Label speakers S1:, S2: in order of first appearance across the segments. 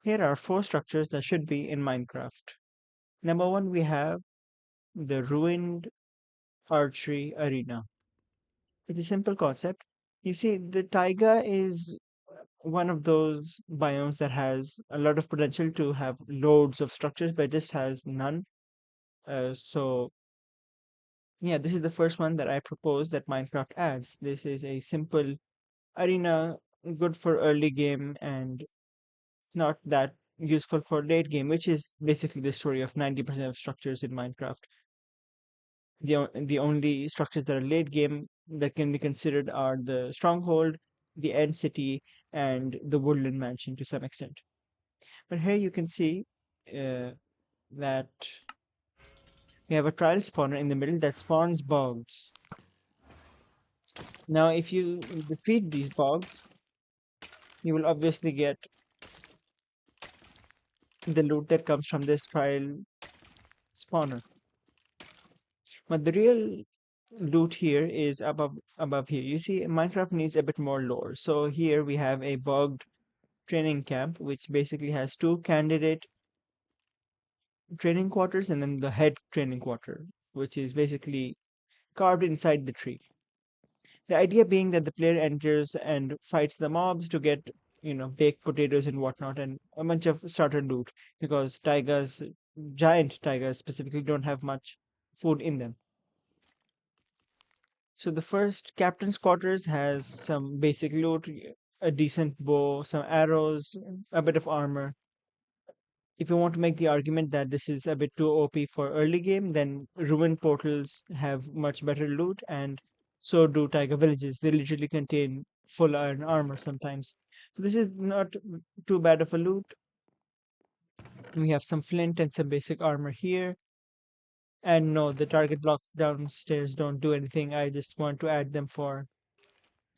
S1: Here are four structures that should be in Minecraft. Number one, we have the ruined archery arena. It's a simple concept. You see, the taiga is one of those biomes that has a lot of potential to have loads of structures, but just has none. So, yeah, this is the first one that I propose that Minecraft adds. This is a simple arena, good for early game and not that useful for late game, which is basically the story of 90% of structures in Minecraft. The only structures that are late game that can be considered are the stronghold, the end city, and the woodland mansion to some extent. But here you can see uh, that we have a trial spawner in the middle that spawns bogs. Now, if you defeat these bogs, you will obviously get the loot that comes from this trial spawner. But the real loot here is above here. You see, Minecraft needs a bit more lore. So here we have a bogged training camp, which basically has two candidate training quarters and then the head training quarter, which is basically carved inside the tree. The idea being that the player enters and fights the mobs to get, baked potatoes and whatnot and a bunch of starter loot because tigers, giant tigers specifically, don't have much food in them. So the first captain's quarters has some basic loot, a decent bow, some arrows, a bit of armor. If you want to make the argument that this is a bit too OP for early game, then ruined portals have much better loot, and so do Tiger Villages. They literally contain full iron armor sometimes. So this is not too bad of a loot. We have some flint and some basic armor here. And no, the target blocks downstairs don't do anything. I just want to add them for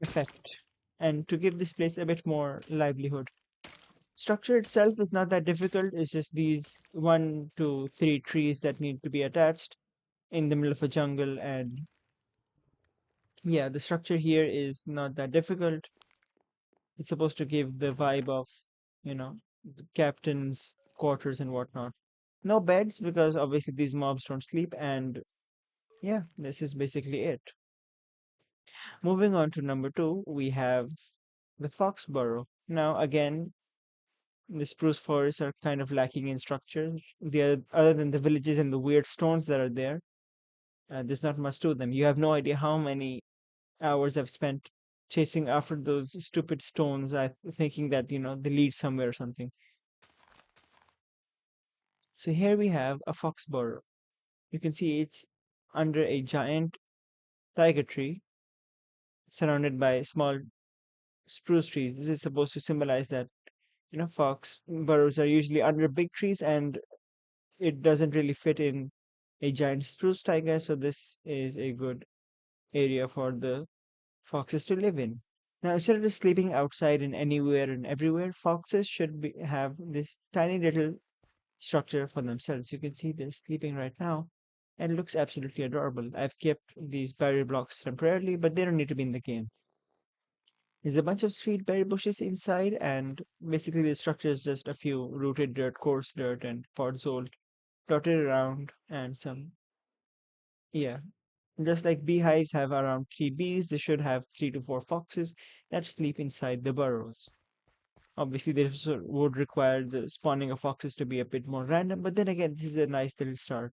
S1: effect and to give this place a bit more livelihood. Structure itself is not that difficult. It's just these one, two, three trees that need to be attached in the middle of a jungle. And yeah, the structure here is not that difficult. It's supposed to give the vibe of, the captain's quarters and whatnot. No beds because obviously these mobs don't sleep. And yeah, this is basically it. Moving on to number two, we have the fox burrow. Now, again, the spruce forests are kind of lacking in structure. Other than the villages and the weird stones that are there, there's not much to them. You have no idea how many hours I've spent chasing after those stupid stones, thinking that they lead somewhere or something. So here we have a fox burrow. You can see it's under a giant tiger tree, surrounded by small spruce trees. This is supposed to symbolize that fox burrows are usually under big trees and it doesn't really fit in a giant spruce tiger, so this is a good area for the foxes to live in. Now, instead of just sleeping outside and anywhere and everywhere, foxes should have this tiny little structure for themselves. You can see they're sleeping right now, and it looks absolutely adorable. I've kept these berry blocks temporarily, but they don't need to be in the game. There's a bunch of sweet berry bushes inside, and basically the structure is just a few rooted dirt, coarse dirt, and podzol dotted around, and some, yeah, just like beehives have around three bees, they should have three to four foxes that sleep inside the burrows. Obviously, this would require the spawning of foxes to be a bit more random, but then again, this is a nice little start.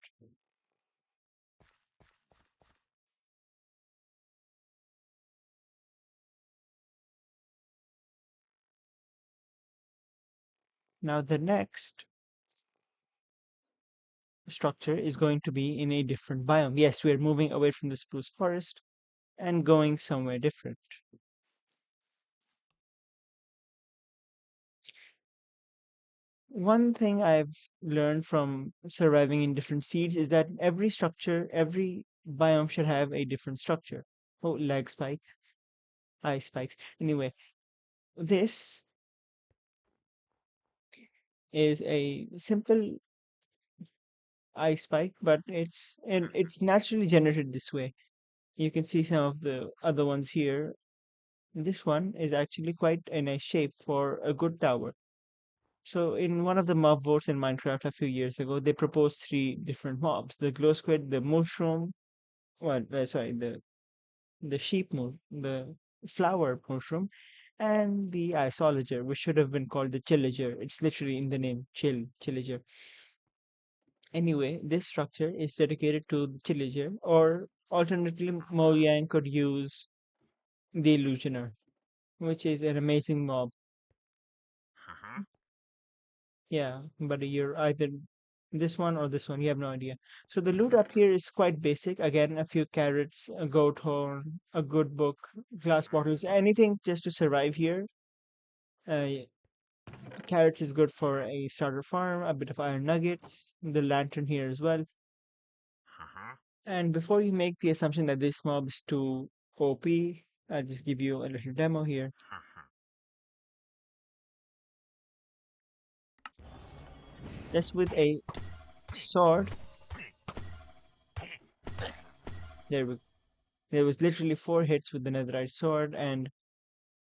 S1: Now, the next structure is going to be in a different biome. Yes, we are moving away from the spruce forest and going somewhere different. One thing I've learned from surviving in different seeds is that every biome should have a different structure. Oh, lag spike, eye spikes. Anyway, this is a simple eye spike, but it's naturally generated this way. You can see some of the other ones here. This one is actually quite a nice shape for a good tower. So in one of the mob votes in Minecraft a few years ago, they proposed three different mobs: the glow squid, the mushroom, well, sorry, the sheep moon, the flower mushroom, and the isolager, which should have been called the chillager. It's literally in the name, chillager. Anyway, this structure is dedicated to the chillager, or alternatively, Mojang could use the illusioner, which is an amazing mob.
S2: Uh-huh.
S1: Yeah, but you're either this one or this one. You have no idea. So the loot up here is quite basic. Again, a few carrots, a goat horn, a good book, glass bottles, anything just to survive here. Uh, Carrots is good for a starter farm, a bit of iron nuggets, the lantern here as well.
S2: Uh-huh.
S1: And before you make the assumption that this mob is too OP, I'll just give you a little demo here.
S2: Uh-huh.
S1: Just with a sword, there we there was literally four hits with the netherite sword, and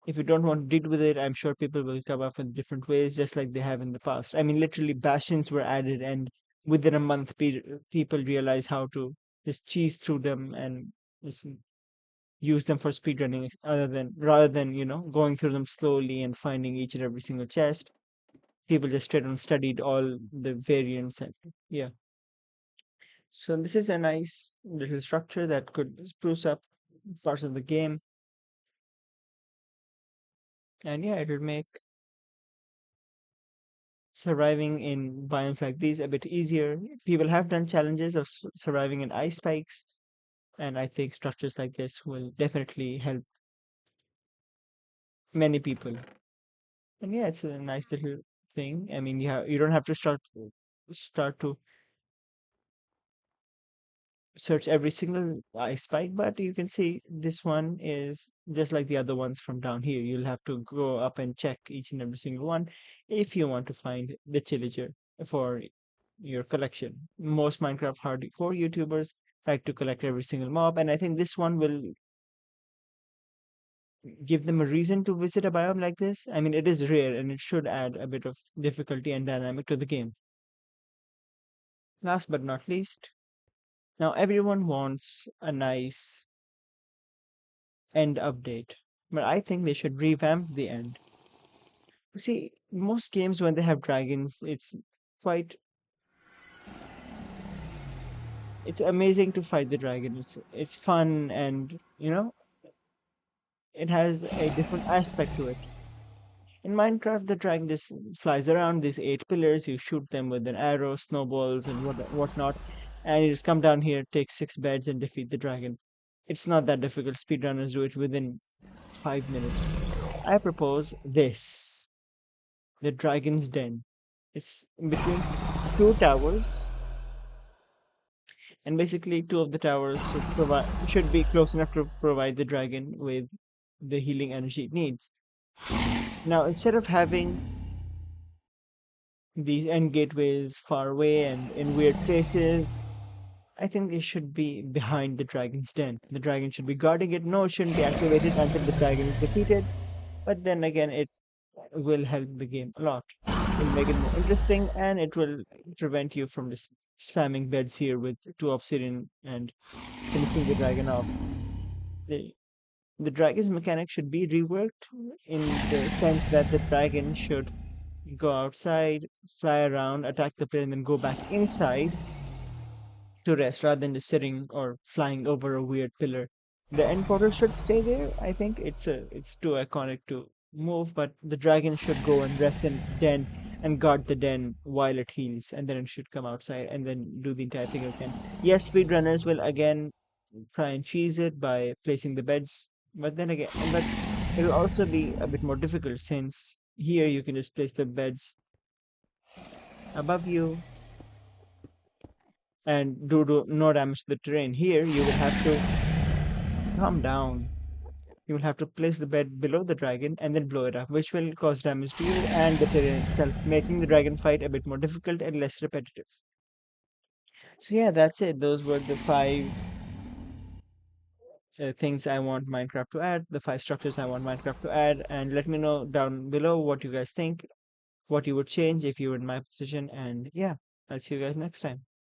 S1: if you don't want to deal with it, I'm sure people will come up with different ways, just like they have in the past. I mean, literally, bastions were added, and within a month, people realize how to just cheese through them and just use them for speedrunning, other than rather than going through them slowly and finding each and every single chest. People just straight on studied all the variants, and yeah. So this is a nice little structure that could spruce up parts of the game, and yeah, it will make surviving in biomes like these a bit easier. People have done challenges of surviving in ice spikes, and I think structures like this will definitely help many people. And yeah, it's a nice little thing. I mean, you don't have to start to search every single ice spike, but you can see this one is just like the other ones from down here. You'll have to go up and check each and every single one if you want to find the Chillager for your collection. Most Minecraft hardcore YouTubers like to collect every single mob, and I think this one will give them a reason to visit a biome like this. I mean, it is rare and it should add a bit of difficulty and dynamic to the game. Last but not least, now everyone wants a nice end update, but I think they should revamp the end. See, most games when they have dragons, quite it's amazing to fight the dragon. It's fun, and it has a different aspect to it. In Minecraft, the dragon just flies around these eight pillars. You shoot them with an arrow, snowballs, and whatnot, and you just come down here, take six beds, and defeat the dragon. It's not that difficult. Speedrunners do it within 5 minutes. I propose this: the Dragon's Den. It's between two towers, and basically two of the towers should be close enough to provide the dragon with the healing energy it needs. Now, instead of having these end gateways far away and in weird places, I think it should be behind the dragon's den. The dragon should be guarding it. No, it shouldn't be activated until the dragon is defeated. But then again, it will help the game a lot. It'll make it more interesting, and it will prevent you from just spamming beds here with two obsidian and finishing the dragon off. The, the dragon's mechanic should be reworked in the sense that the dragon should go outside, fly around, attack the player, and then go back inside to rest rather than just sitting or flying over a weird pillar. The end portal should stay there. I think it's too iconic to move, but the dragon should go and rest in its den and guard the den while it heals, and then it should come outside and then do the entire thing again. Yes, speedrunners will again try and cheese it by placing the beds, but it'll also be a bit more difficult since here you can just place the beds above you and do no damage to the terrain. Here you will have to calm down. You will have to place the bed below the dragon and then blow it up, which will cause damage to you and the terrain itself, making the dragon fight a bit more difficult and less repetitive. So yeah, that's it. Those were the five things I want Minecraft to add, the five structures I want Minecraft to add, and let me know down below what you guys think. what you would change if you were in my position. And yeah, I'll see you guys next time.